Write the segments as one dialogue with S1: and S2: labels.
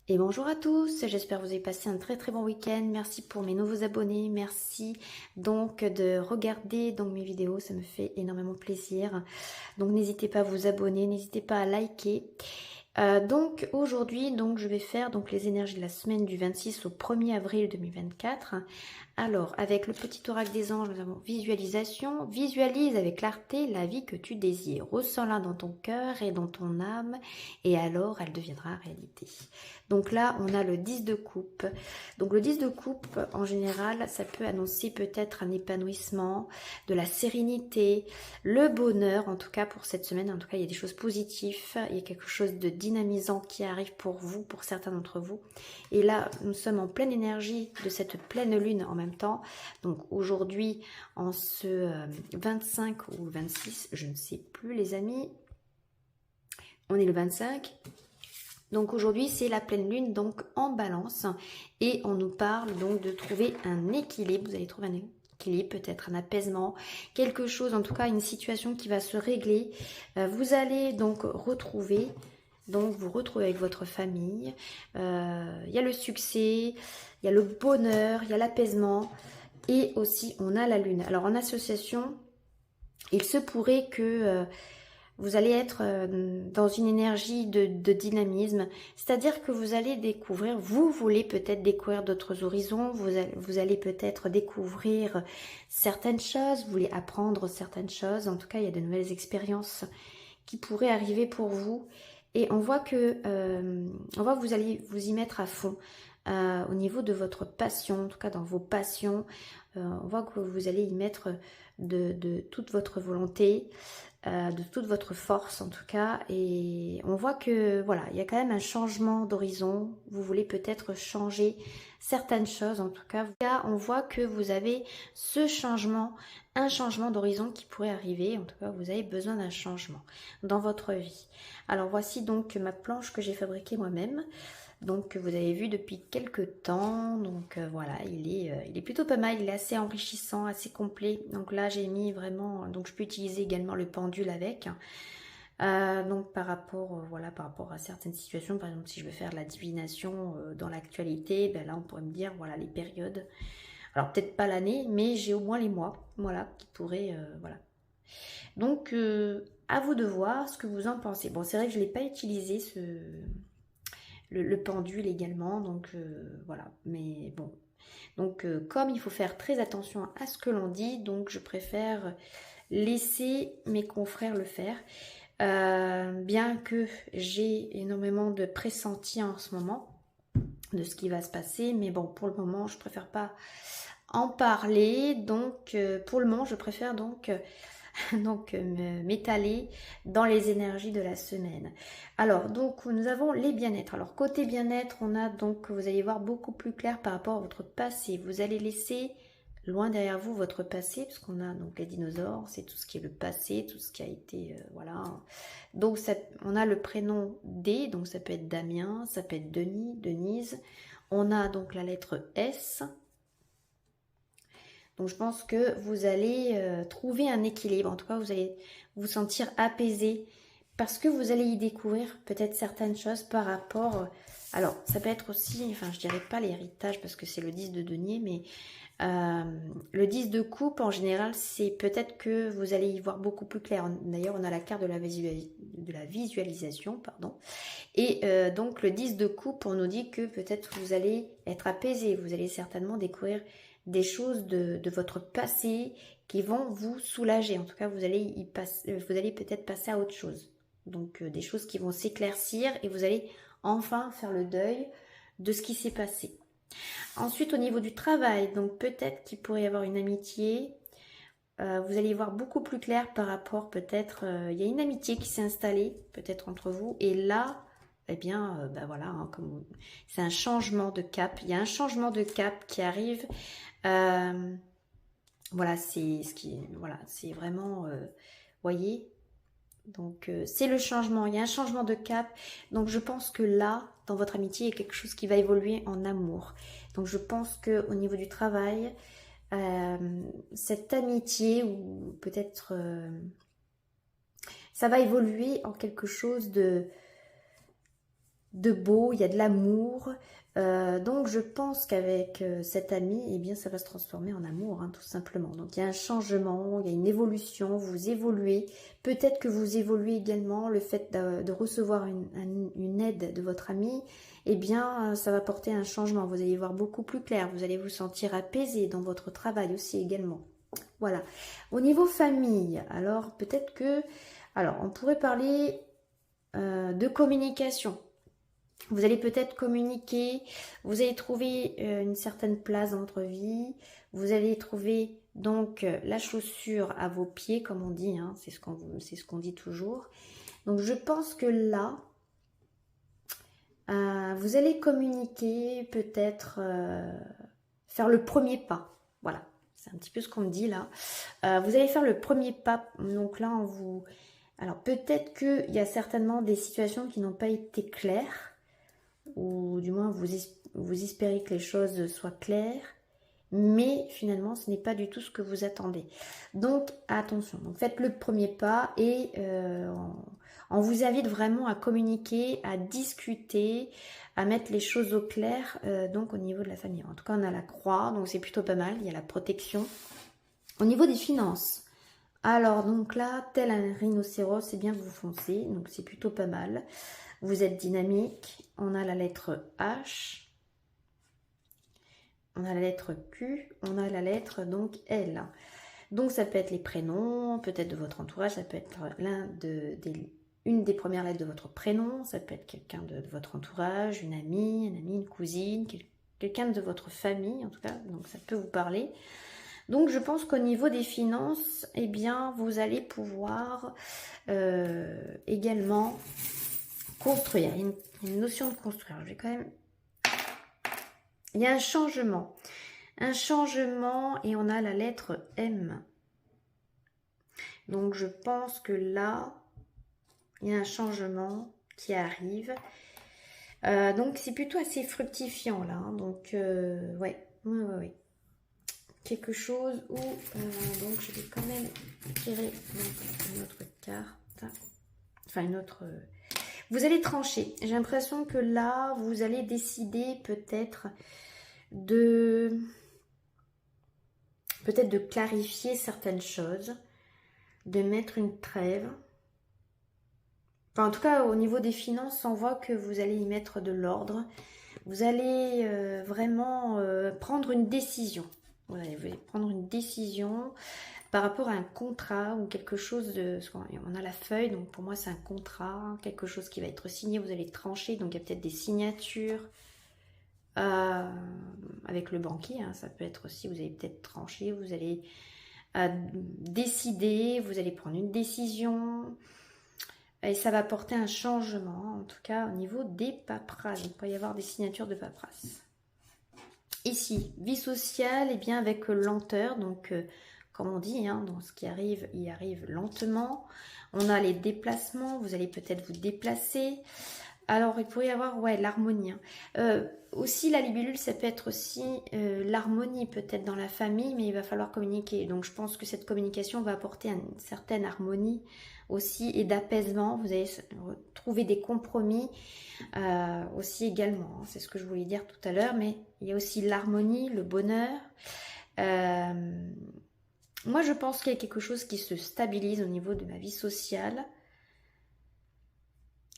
S1: Et bonjour à tous, j'espère que vous avez passé un très bon week-end. Merci pour mes nouveaux abonnés, merci donc de regarder donc mes vidéos, ça me fait énormément plaisir. Donc n'hésitez pas à vous abonner, n'hésitez pas à liker. Donc aujourd'hui, donc je vais faire donc les énergies de la semaine du 26 au 1er avril 2024. Alors, avec le petit oracle des anges, nous avons visualisation. Visualise avec clarté la vie que tu désires. Ressens-la dans ton cœur et dans ton âme, et alors elle deviendra réalité. Donc là, on a le 10 de coupe. Donc le 10 de coupe, en général, ça peut annoncer peut-être un épanouissement, de la sérénité, le bonheur, en tout cas pour cette semaine. En tout cas, il y a des choses positives, il y a quelque chose de dynamisant qui arrive pour vous, pour certains d'entre vous. Et là, nous sommes en pleine énergie de cette pleine lune en même temps. Donc aujourd'hui, en ce 25 ou 26, je ne sais plus les amis, on est le 25. Donc aujourd'hui, c'est la pleine lune, donc en balance. Et on nous parle donc de trouver un équilibre. Vous allez trouver un équilibre, peut-être un apaisement, quelque chose, en tout cas une situation qui va se régler. Vous allez donc retrouver... Donc, vous retrouvez avec votre famille. Il y a le succès, il y a le bonheur, il y a l'apaisement. Et aussi, on a la lune. Alors, en association, il se pourrait que vous allez être dans une énergie de dynamisme. C'est-à-dire que vous allez découvrir, vous voulez peut-être découvrir d'autres horizons. Vous allez peut-être découvrir certaines choses. Vous voulez apprendre certaines choses. En tout cas, il y a de nouvelles expériences qui pourraient arriver pour vous. Et on voit que vous allez vous y mettre à fond au niveau de votre passion, en tout cas dans vos passions. On voit que vous allez y mettre de toute votre volonté, de toute votre force en tout cas. Et on voit que voilà, il y a quand même un changement d'horizon. Vous voulez peut-être changer certaines choses en tout cas. On voit que vous avez ce changement, un changement d'horizon qui pourrait arriver. En tout cas, vous avez besoin d'un changement dans votre vie. Alors voici donc ma planche que j'ai fabriquée moi-même. Donc vous avez vu depuis quelques temps, donc voilà, il est plutôt pas mal, il est assez enrichissant, assez complet. Donc là j'ai mis vraiment, donc je peux utiliser également le pendule avec. Donc par rapport, voilà, par rapport à certaines situations, par exemple si je veux faire de la divination dans l'actualité, ben là on pourrait me dire voilà les périodes. Alors peut-être pas l'année, mais j'ai au moins les mois, voilà, qui pourraient, voilà. Donc à vous de voir ce que vous en pensez. Bon c'est vrai que je ne l'ai pas utilisé le pendule également, donc voilà, mais bon. Donc comme il faut faire très attention à ce que l'on dit, donc je préfère laisser mes confrères le faire. Bien que j'ai énormément de pressentis en ce moment de ce qui va se passer, mais bon pour le moment je préfère pas en parler, donc pour le moment je préfère donc donc m'étaler dans les énergies de la semaine. Alors donc nous avons les bien-être. Alors côté bien-être, on a donc, vous allez voir beaucoup plus clair par rapport à votre passé. Vous allez laisser loin derrière vous votre passé, parce qu'on a donc les dinosaures, c'est tout ce qui est le passé, tout ce qui a été, voilà. Donc ça, on a le prénom D, donc ça peut être Damien, ça peut être Denis, Denise. On a donc la lettre S. Donc je pense que vous allez trouver un équilibre. En tout cas, vous allez vous sentir apaisé parce que vous allez y découvrir peut-être certaines choses par rapport... alors, ça peut être aussi, enfin je dirais pas l'héritage parce que c'est le 10 de denier, mais le 10 de coupe en général, c'est peut-être que vous allez y voir beaucoup plus clair. D'ailleurs, on a la carte de la visualisation, pardon. Et donc le 10 de coupe, on nous dit que peut-être vous allez être apaisé, vous allez certainement découvrir des choses de votre passé qui vont vous soulager. En tout cas, vous allez peut-être passer à autre chose. Donc des choses qui vont s'éclaircir et vous allez enfin faire le deuil de ce qui s'est passé. Ensuite, au niveau du travail, donc peut-être qu'il pourrait y avoir une amitié. Vous allez voir beaucoup plus clair par rapport peut-être, il y a une amitié qui s'est installée peut-être entre vous. Et là, eh bien, ben voilà, hein, c'est un changement de cap. Il y a un changement de cap qui arrive. Voilà, c'est ce qui, voilà, c'est vraiment, voyez. Donc c'est le changement. Il y a un changement de cap. Donc je pense que là, dans votre amitié, il y a quelque chose qui va évoluer en amour. Donc je pense que au niveau du travail, cette amitié ou peut-être ça va évoluer en quelque chose de beau, il y a de l'amour. Donc je pense qu'avec cet ami, eh bien ça va se transformer en amour, hein, tout simplement. Donc il y a un changement, il y a une évolution, vous évoluez. Peut-être que vous évoluez également, le fait de recevoir une aide de votre ami, eh bien ça va porter un changement. Vous allez y voir beaucoup plus clair, vous allez vous sentir apaisé dans votre travail aussi également. Voilà. Au niveau famille, alors peut-être que... Alors on pourrait parler de communication. Vous allez peut-être communiquer, vous allez trouver une certaine place dans votre vie, vous allez trouver donc la chaussure à vos pieds, comme on dit, hein, c'est ce qu'on dit toujours. Donc je pense que là, vous allez communiquer, peut-être faire le premier pas. Voilà, c'est un petit peu ce qu'on me dit là. Vous allez faire le premier pas, donc là on vous... Alors peut-être qu'il y a certainement des situations qui n'ont pas été claires, ou du moins vous espérez que les choses soient claires, mais finalement ce n'est pas du tout ce que vous attendez. Donc attention, donc faites le premier pas et on vous invite vraiment à communiquer, à discuter, à mettre les choses au clair, donc au niveau de la famille. En tout cas on a la croix, donc c'est plutôt pas mal, il y a la protection. Au niveau des finances, alors donc là, tel un rhinocéros, c'est bien vous foncez, donc c'est plutôt pas mal. Vous êtes dynamique, on a la lettre H, on a la lettre Q, on a la lettre donc L. Donc ça peut être les prénoms, peut-être de votre entourage, ça peut être une des premières lettres de votre prénom, ça peut être quelqu'un de votre entourage, une amie, une cousine, quelqu'un de votre famille en tout cas, donc ça peut vous parler. Donc je pense qu'au niveau des finances, eh bien vous allez pouvoir également construire. Il y a une notion de construire. Je vais quand même... Il y a un changement. Un changement et on a la lettre M. Donc je pense que là, il y a un changement qui arrive. Donc c'est plutôt assez fructifiant là. Hein. Donc ouais. Quelque chose où... donc je vais quand même tirer une autre carte. Enfin une autre... Vous allez trancher. J'ai l'impression que là, vous allez décider peut-être de clarifier certaines choses, de mettre une trêve. Enfin, en tout cas, au niveau des finances, on voit que vous allez y mettre de l'ordre. Vous allez vraiment prendre une décision. Voilà, vous allez prendre une décision par rapport à un contrat ou quelque chose de... On a la feuille, donc pour moi c'est un contrat, quelque chose qui va être signé, vous allez trancher, donc il y a peut-être des signatures avec le banquier, hein, ça peut être aussi, vous allez peut-être trancher, vous allez décider, vous allez prendre une décision, et ça va apporter un changement, en tout cas au niveau des paperasses, il peut y avoir des signatures de paperasses. Ici, vie sociale, et bien avec lenteur, donc... comme on dit, hein, dans ce qui arrive, il arrive lentement. On a les déplacements, vous allez peut-être vous déplacer. Alors, il pourrait y avoir, ouais, l'harmonie. Hein. Aussi, la libellule, ça peut être aussi l'harmonie peut-être dans la famille, mais il va falloir communiquer. Donc, je pense que cette communication va apporter une certaine harmonie aussi et d'apaisement. Vous allez trouver des compromis aussi également. Hein. C'est ce que je voulais dire tout à l'heure, mais il y a aussi l'harmonie, le bonheur. Moi, je pense qu'il y a quelque chose qui se stabilise au niveau de ma vie sociale.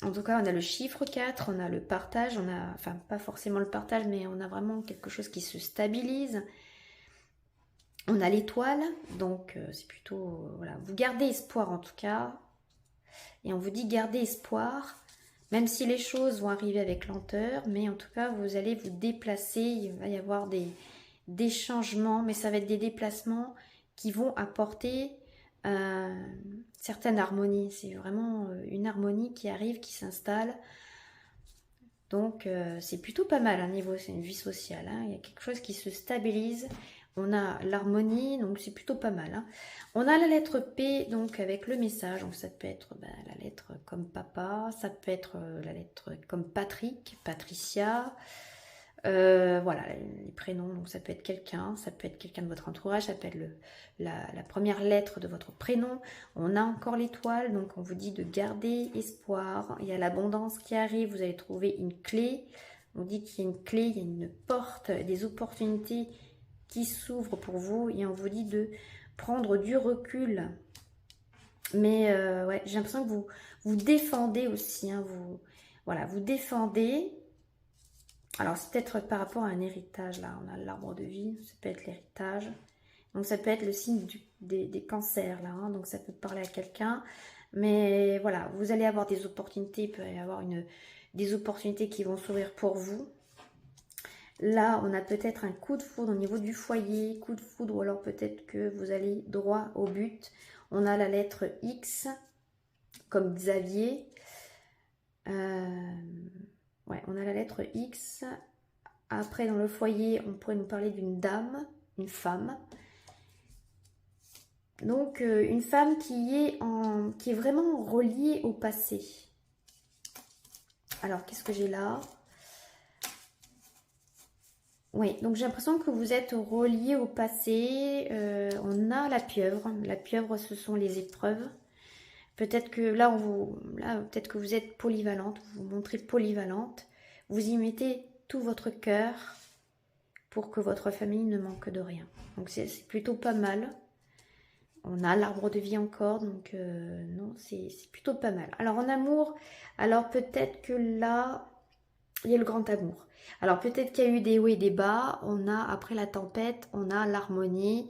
S1: En tout cas, on a le chiffre 4, on a le partage, on a, enfin, pas forcément le partage, mais on a vraiment quelque chose qui se stabilise. On a l'étoile, donc c'est plutôt, voilà, vous gardez espoir en tout cas. Et on vous dit gardez espoir, même si les choses vont arriver avec lenteur, mais en tout cas, vous allez vous déplacer, il va y avoir des changements, mais ça va être des déplacements qui vont apporter certaine harmonie. C'est vraiment une harmonie qui arrive, qui s'installe. Donc c'est plutôt pas mal à niveau, c'est une vie sociale. Hein. Il y a quelque chose qui se stabilise. On a l'harmonie, donc c'est plutôt pas mal. Hein. On a la lettre P, donc avec le message. Donc ça peut être la lettre comme papa, ça peut être la lettre comme Patrick, Patricia. Voilà, les prénoms, donc ça peut être quelqu'un de votre entourage, ça peut être la première lettre de votre prénom. On a encore l'étoile, donc on vous dit de garder espoir. Il y a l'abondance qui arrive, vous allez trouver une clé. On dit qu'il y a une clé, il y a une porte, des opportunités qui s'ouvrent pour vous et on vous dit de prendre du recul. Mais ouais, j'ai l'impression que vous défendez aussi, hein, voilà, vous défendez. Alors, c'est peut-être par rapport à un héritage, là. On a l'arbre de vie, ça peut être l'héritage. Donc, ça peut être le signe des cancers, là. Hein, donc, ça peut parler à quelqu'un. Mais voilà, vous allez avoir des opportunités. Il peut y avoir des opportunités qui vont s'ouvrir pour vous. Là, on a peut-être un coup de foudre au niveau du foyer. Coup de foudre, ou alors peut-être que vous allez droit au but. On a la lettre X, comme Xavier. Ouais, on a la lettre X. Après, dans le foyer, on pourrait nous parler d'une dame, une femme. Donc, une femme qui est vraiment reliée au passé. Alors, qu'est-ce que j'ai là? Oui, donc j'ai l'impression que vous êtes relié au passé. On a la pieuvre. La pieuvre, ce sont les épreuves. Peut-être que là, peut-être que vous êtes polyvalente, vous vous montrez polyvalente. Vous y mettez tout votre cœur pour que votre famille ne manque de rien. Donc c'est plutôt pas mal. On a l'arbre de vie encore, donc non, c'est plutôt pas mal. Alors en amour, alors peut-être que là, il y a le grand amour. Alors peut-être qu'il y a eu des hauts et des bas. On a, après la tempête, on a l'harmonie.